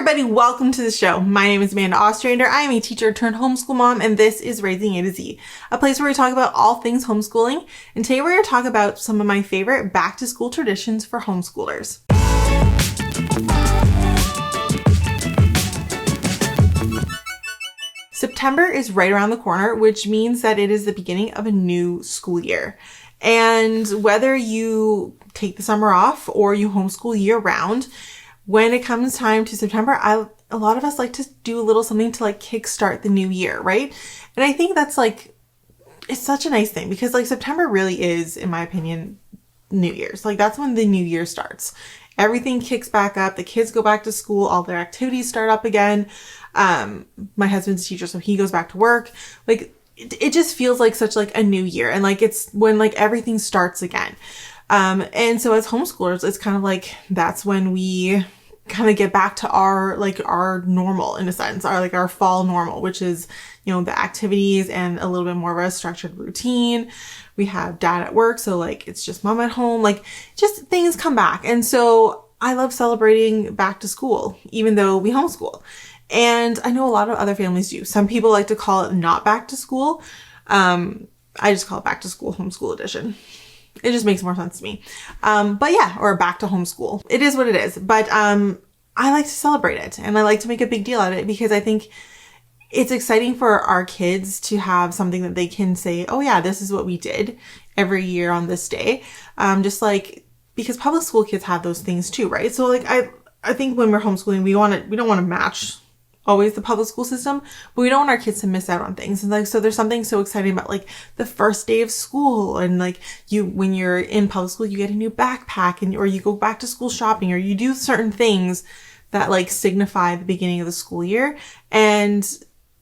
everybody, welcome to the show. My name is Amanda Ostrander. I am a teacher-turned-homeschool mom, and this is Raising A to Z, a place where we talk about all things homeschooling. And today we're going to talk about some of my favorite back-to-school traditions for homeschoolers. September is right around the corner, which means that it is the beginning of a new school year. And whether you take the summer off or you homeschool year round, when it comes time to September, a lot of us like to do a little something to kickstart the new year, right? And I think that's it's such a nice thing because September really is, in my opinion, New Year's. That's when the new year starts. Everything kicks back up. The kids go back to school. All their activities start up again. My husband's a teacher, so he goes back to work. It just feels like such a new year. And it's when everything starts again. And so as homeschoolers, it's kind of that's when we kind of get back to our normal, in a sense, our fall normal, which is, the activities and a little bit more of a structured routine. We have dad at work. So it's just mom at home, just things come back. And so I love celebrating back to school, even though we homeschool. And I know a lot of other families do. Some people like to call it not back to school. I just call it back to school homeschool edition. It just makes more sense to me. But yeah, or back to homeschool. It is what it is. But I like to celebrate it and I like to make a big deal out of it because I think it's exciting for our kids to have something that they can say, oh yeah, this is what we did every year on this day. Because public school kids have those things too, right? So I think when we're homeschooling, we don't want to match always the public school system, but we don't want our kids to miss out on things. And so there's something so exciting about the first day of school and when you're in public school, you get a new backpack or you go back to school shopping or you do certain things that signify the beginning of the school year. And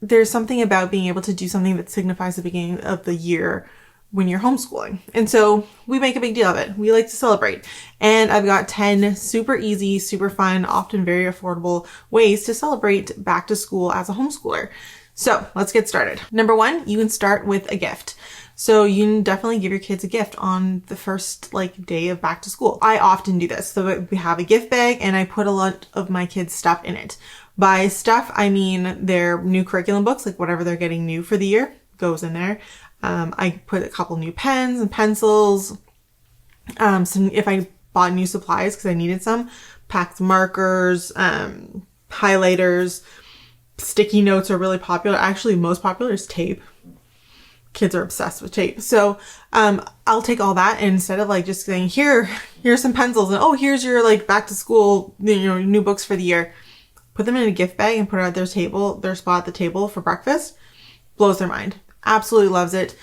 there's something about being able to do something that signifies the beginning of the year when you're homeschooling. And so we make a big deal of it. We like to celebrate. And I've got 10 super easy, super fun, often very affordable ways to celebrate back to school as a homeschooler. So let's get started. Number 1, you can start with a gift. So you can definitely give your kids a gift on the first day of back to school. I often do this. So we have a gift bag and I put a lot of my kids' stuff in it. By stuff, I mean their new curriculum books, whatever they're getting new for the year goes in there. I put a couple new pens and pencils. So if I bought new supplies because I needed some, packed markers, highlighters, sticky notes are really popular. Actually, most popular is tape. Kids are obsessed with tape. So, I'll take all that and instead of just saying, here's some pencils and here's your back to school, new books for the year, put them in a gift bag and put it at their spot at the table for breakfast. Blows their mind. Absolutely loves it.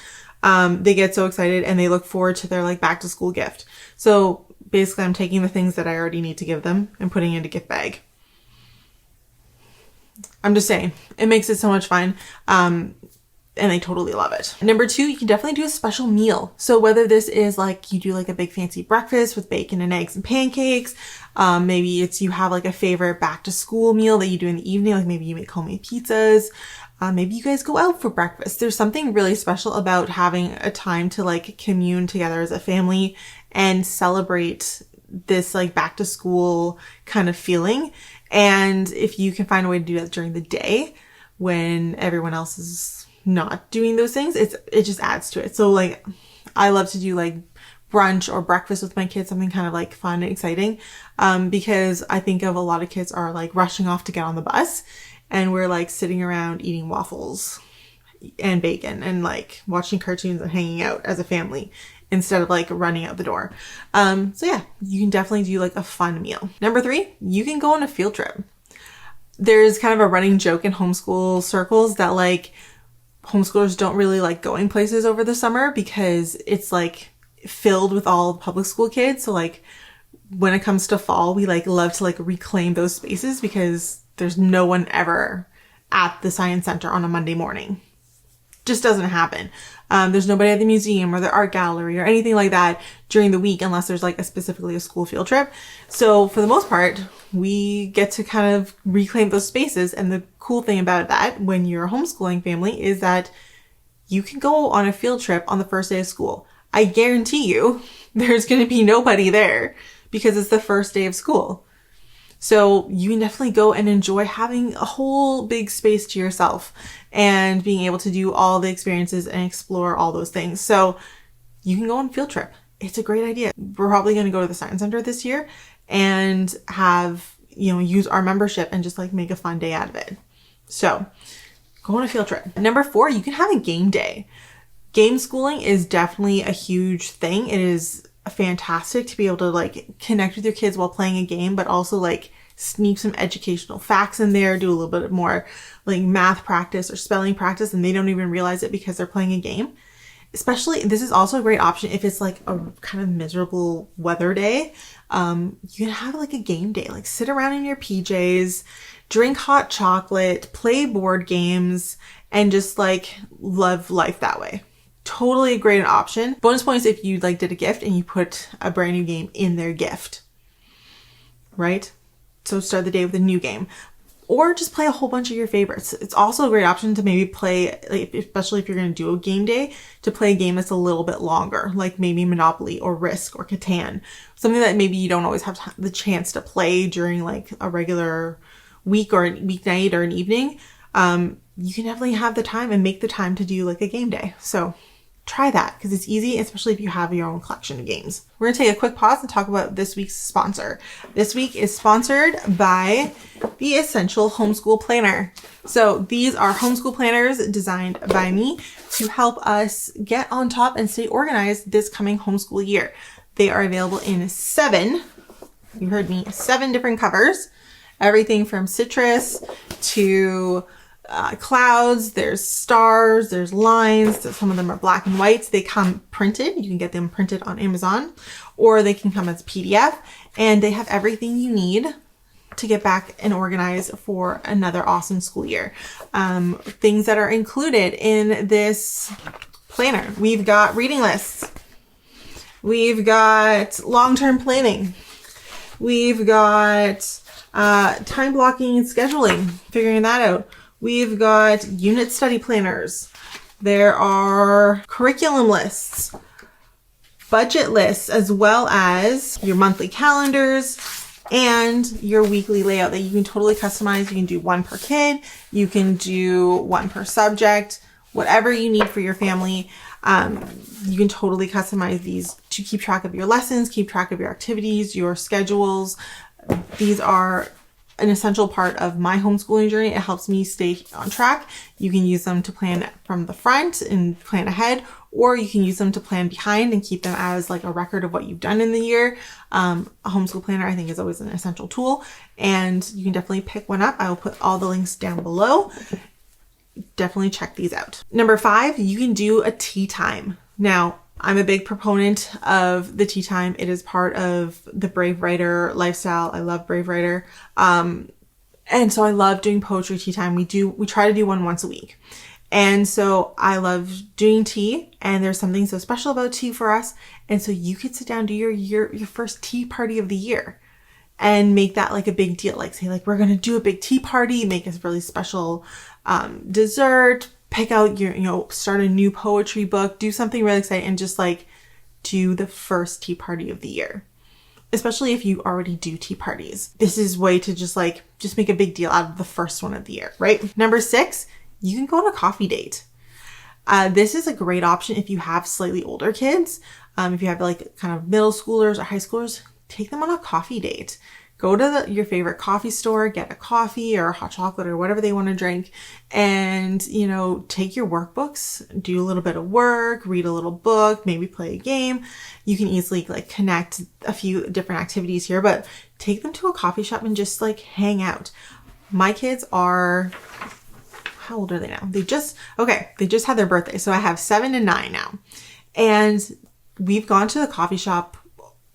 They get so excited and they look forward to their back to school gift. So basically I'm taking the things that I already need to give them and putting it in a gift bag. I'm just saying, it makes it so much fun. And they totally love it. Number 2, you can definitely do a special meal. So whether this is you do a big fancy breakfast with bacon and eggs and pancakes, maybe it's you have a favorite back to school meal that you do in the evening, maybe you make homemade pizzas. Maybe you guys go out for breakfast. There's something really special about having a time to commune together as a family and celebrate this back to school kind of feeling. And if you can find a way to do that during the day when everyone else is not doing those things, it just adds to it. So I love to do brunch or breakfast with my kids, something kind of fun and exciting. Because I think of a lot of kids are rushing off to get on the bus. And we're sitting around eating waffles and bacon and watching cartoons and hanging out as a family instead of running out the door. So yeah, you can definitely do a fun meal. Number 3, you can go on a field trip. There's kind of a running joke in homeschool circles that homeschoolers don't really like going places over the summer because it's filled with all public school kids. So when it comes to fall, we love to reclaim those spaces because there's no one ever at the science center on a Monday morning. Just doesn't happen. There's nobody at the museum or the art gallery or anything like that during the week unless there's specifically a school field trip. So for the most part, we get to kind of reclaim those spaces. And the cool thing about that when you're a homeschooling family is that you can go on a field trip on the first day of school. I guarantee you there's going to be nobody there because it's the first day of school. So you can definitely go and enjoy having a whole big space to yourself and being able to do all the experiences and explore all those things. So you can go on a field trip. It's a great idea. We're probably going to go to the Science Center this year and have, use our membership and just like make a fun day out of it. So go on a field trip. Number 4, you can have a game day. Game schooling is definitely a huge thing. It is fantastic to be able to like connect with your kids while playing a game, but also like sneak some educational facts in there, do a little bit more like math practice or spelling practice, and they don't even realize it because they're playing a game. Especially, this is also a great option if it's like a kind of miserable weather day. You can have like a game day, like sit around in your PJs, drink hot chocolate, play board games, and just like love life that way. Totally a great option. Bonus points if you like did a gift and you put a brand new game in their gift, right? So start the day with a new game. Or just play a whole bunch of your favorites. It's also a great option to maybe play, like, especially if you're going to do a game day, to play a game that's a little bit longer, like maybe Monopoly or Risk or Catan. Something that maybe you don't always have the chance to play during like a regular week or a weeknight or an evening. You can definitely have the time and make the time to do like a game day. So try that because it's easy, especially if you have your own collection of games. We're going to take a quick pause and talk about this week's sponsor. This week is sponsored by the Essential Homeschool Planner. So these are homeschool planners designed by me to help us get on top and stay organized this coming homeschool year. They are available in 7, you heard me, 7 different covers. Everything from citrus to clouds, there's stars, there's lines. Some of them are black and white. They come printed. You can get them printed on Amazon, or they can come as PDF, and they have everything you need to get back and organize for another awesome school year. Things that are included in this planner. We've got reading lists. We've got long-term planning. We've got time blocking and scheduling, figuring that out. We've got unit study planners. There are curriculum lists, budget lists, as well as your monthly calendars and your weekly layout that you can totally customize. You can do 1 per kid. You can do 1 per subject, whatever you need for your family. You can totally customize these to keep track of your lessons, keep track of your activities, your schedules. These are an essential part of my homeschooling journey. It helps me stay on track. You can use them to plan from the front and plan ahead, or you can use them to plan behind and keep them as like a record of what you've done in the year. A homeschool planner, I think, is always an essential tool, and you can definitely pick one up. I will put all the links down below. Definitely check these out. Number 5, you can do a tea time. Now, I'm a big proponent of the tea time. It is part of the Brave Writer lifestyle. I love Brave Writer. And so I love doing poetry tea time. We try to do one once a week. And so I love doing tea, and there's something so special about tea for us. And so you could sit down and do your first tea party of the year and make that like a big deal. Like say like, we're going to do a big tea party, make a really special dessert, pick out your, start a new poetry book, do something really exciting, and just like do the first tea party of the year. Especially if you already do tea parties. This is a way to just make a big deal out of the first one of the year, right? Number 6, you can go on a coffee date. This is a great option if you have slightly older kids. If you have like kind of middle schoolers or high schoolers, take them on a coffee date. Go to your favorite coffee store, get a coffee or a hot chocolate or whatever they want to drink, and, take your workbooks, do a little bit of work, read a little book, maybe play a game. You can easily like connect a few different activities here, but take them to a coffee shop and just like hang out. My kids are, how old are they now? They just had their birthday. So I have 7 and 9 now. And we've gone to the coffee shop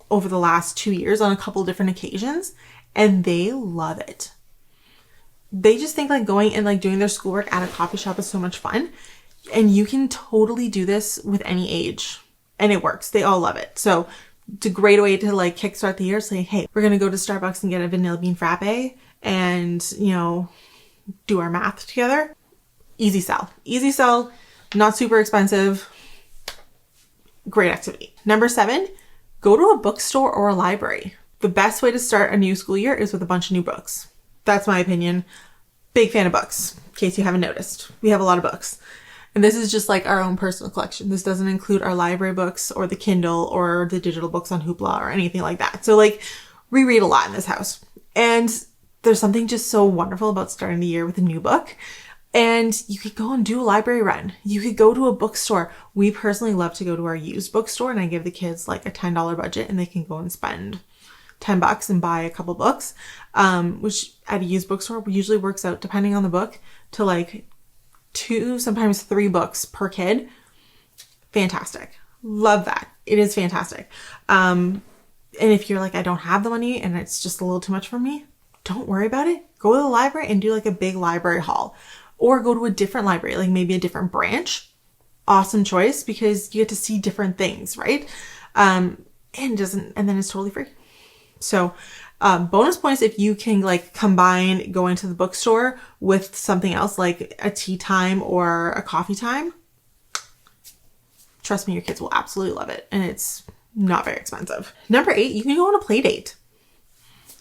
over the last 2 years on a couple different occasions, and they love it. They just think like going and like doing their schoolwork at a coffee shop is so much fun, and you can totally do this with any age, and it works. They all love it. So it's a great way to like kickstart the year. Say, hey, we're going to go to Starbucks and get a vanilla bean frappe and, do our math together. Easy sell, not super expensive. Great activity. Number 7, go to a bookstore or a library. the best way to start a new school year is with a bunch of new books. That's my opinion. Big fan of books, in case you haven't noticed. We have a lot of books. And this is just like our own personal collection. This doesn't include our library books or the Kindle or the digital books on Hoopla or anything like that. So like, we read a lot in this house. And there's something just so wonderful about starting the year with a new book. And you could go and do a library run. You could go to a bookstore. We personally love to go to our used bookstore, and I give the kids like a $10 budget and they can go and spend $10 and buy a couple books, which at a used bookstore usually works out, depending on the book, to like 2, sometimes 3 books per kid. Fantastic. Love that. It is fantastic. And if you're like, I don't have the money and it's just a little too much for me, don't worry about it. Go to the library and do like a big library haul, or go to a different library, like maybe a different branch. Awesome choice, because you get to see different things, right? And then it's totally free. So, bonus points if you can like combine going to the bookstore with something else like a tea time or a coffee time. Trust me, your kids will absolutely love it. And it's not very expensive. Number 8, you can go on a play date.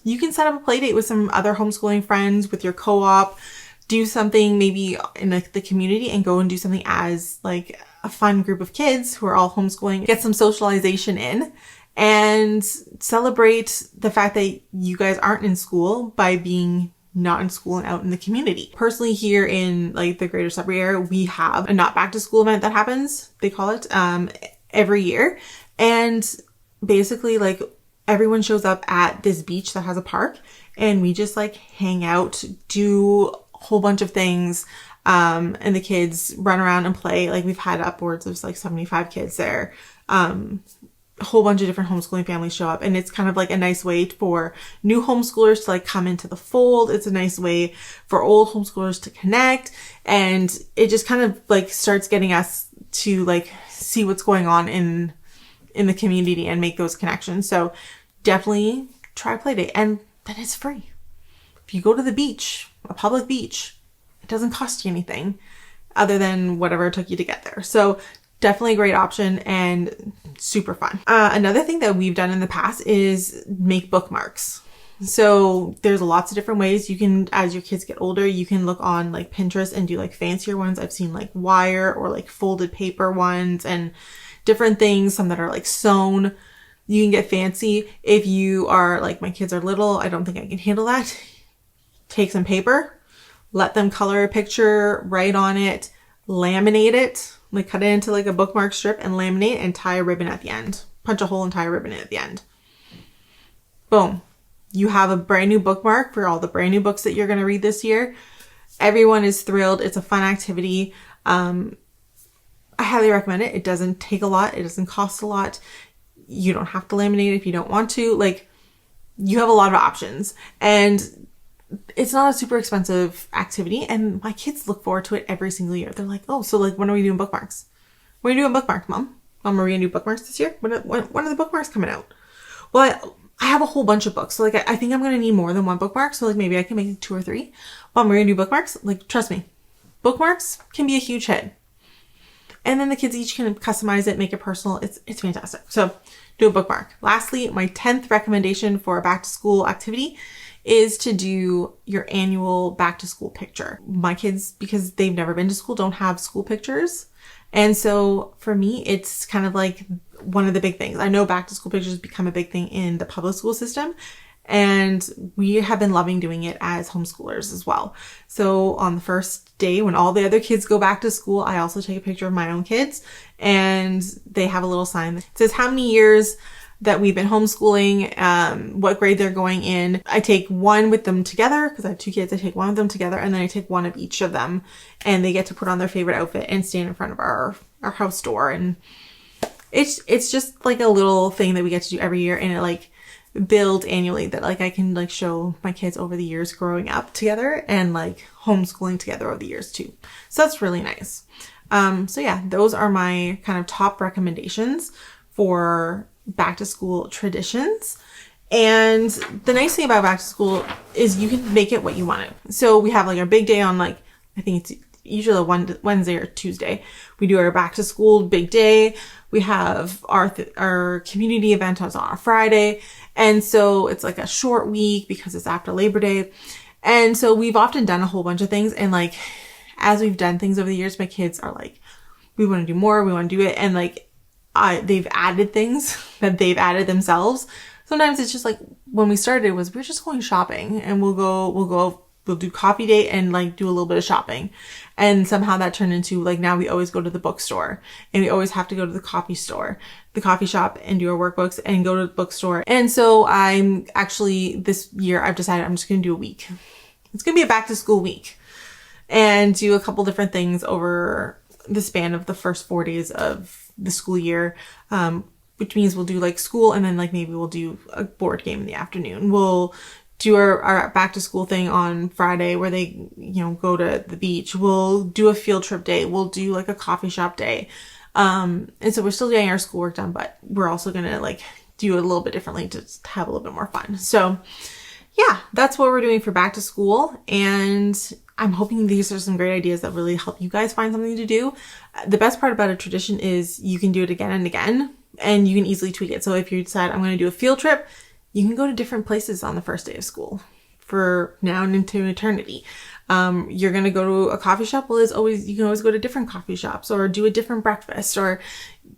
You can set up a play date with some other homeschooling friends, with your co-op, do something maybe in like the community, and go and do something as like a fun group of kids who are all homeschooling, get some socialization in, and celebrate the fact that you guys aren't in school by being not in school and out in the community. Personally, here in like the greater Sudbury area, we have a not back to school event that happens, they call it, every year. And basically like everyone shows up at this beach that has a park, and we just like hang out, do a whole bunch of things. And the kids run around and play. Like we've had upwards of like 75 kids there. A whole bunch of different homeschooling families show up, and it's kind of like a nice way for new homeschoolers to like come into the fold. It's a nice way for old homeschoolers to connect, and it just kind of like starts getting us to like see what's going on in the community and make those connections. So definitely try Playdate, and then it's free. If you go to the beach, a public beach, it doesn't cost you anything other than whatever it took you to get there. So definitely a great option and super fun. Another thing that we've done in the past is make bookmarks. So there's lots of different ways you can, as your kids get older, you can look on like Pinterest and do like fancier ones. I've seen like wire or like folded paper ones and different things, some that are like sewn. You can get fancy. If you are like, my kids are little, I don't think I can handle that. Take some paper, let them color a picture, write on it, laminate it, like cut it into like a bookmark strip and laminate, and tie a ribbon at the end. Punch a hole and tie a ribbon at the end. Boom. You have a brand new bookmark for all the brand new books that you're going to read this year. Everyone is thrilled. It's a fun activity. I highly recommend it. It doesn't take a lot. It doesn't cost a lot. You don't have to laminate if you don't want to. Like, you have a lot of options, and it's not a super expensive activity, and my kids look forward to it every single year. They're like, oh, so like, when are we doing bookmarks? When are you doing bookmarks, Mom? Are we gonna do bookmarks this year? When are the bookmarks coming out? Well, I have a whole bunch of books. So like, I think I'm going to need more than one bookmark. So like, maybe I can make 2 or 3. Mom, we're going to do bookmarks. Like, trust me, bookmarks can be a huge hit. And then the kids each can customize it, make it personal. It's fantastic. So do a bookmark. Lastly, my 10th recommendation for a back to school activity is to do your annual back to school picture. My kids, because they've never been to school, don't have school pictures. And so for me, it's kind of like one of the big things. I know back to school pictures become a big thing in the public school system, and we have been loving doing it as homeschoolers as well. So on the first day when all the other kids go back to school, I also take a picture of my own kids, and they have a little sign that says how many years that we've been homeschooling, what grade they're going in. I take one with them together because I have 2 kids. I take one of them together, and then I take one of each of them, and they get to put on their favorite outfit and stand in front of our house door. And it's just like a little thing that we get to do every year, and it like builds annually that like I can like show my kids over the years growing up together and like homeschooling together over the years too. So that's really nice. So yeah, those are my kind of top recommendations for back to school traditions. And the nice thing about back to school is you can make it what you want it. So we have like our big day on like, I think it's usually a Wednesday or Tuesday. We do our back to school big day. We have our community event on a Friday, And so it's like a short week because it's after Labor Day. And so we've often done a whole bunch of things. And like, as we've done things over the years, my kids are like, we want to do more. We want to do it. And like, they've added things that they've added themselves. Sometimes it's just like when we started was we're just going shopping and we'll do coffee date and like do a little bit of shopping. And somehow that turned into like, now we always go to the bookstore and we always have to go to the coffee shop and do our workbooks and go to the bookstore. And so I'm actually, this year I've decided I'm just going to do a week. It's going to be a back to school week and do a couple different things over the span of the first 4 days of the school year. Which means we'll do like school and then like maybe we'll do a board game in the afternoon. We'll do our back to school thing on Friday where they, go to the beach. We'll do a field trip day. We'll do like a coffee shop day. And so we're still getting our schoolwork done, but we're also going to like do it a little bit differently to have a little bit more fun. So yeah, that's what we're doing for back to school. And I'm hoping these are some great ideas that really help you guys find something to do. The best part about a tradition is you can do it again and again, and you can easily tweak it. So if you decide I'm going to do a field trip, you can go to different places on the first day of school for now and into eternity. You're going to go to a coffee shop. Well, you can always go to different coffee shops or do a different breakfast, or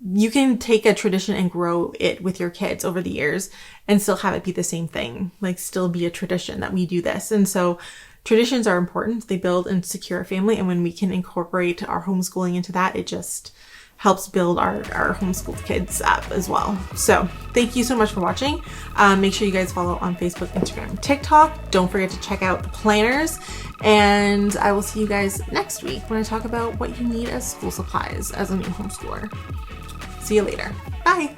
you can take a tradition and grow it with your kids over the years and still have it be the same thing, like still be a tradition that we do this. And so traditions are important. They build and secure a family. And when we can incorporate our homeschooling into that, it just helps build our homeschooled kids up as well. So thank you so much for watching. Make sure you guys follow on Facebook, Instagram, TikTok. Don't forget to check out the planners. And I will see you guys next week when I talk about what you need as school supplies as a new homeschooler. See you later. Bye.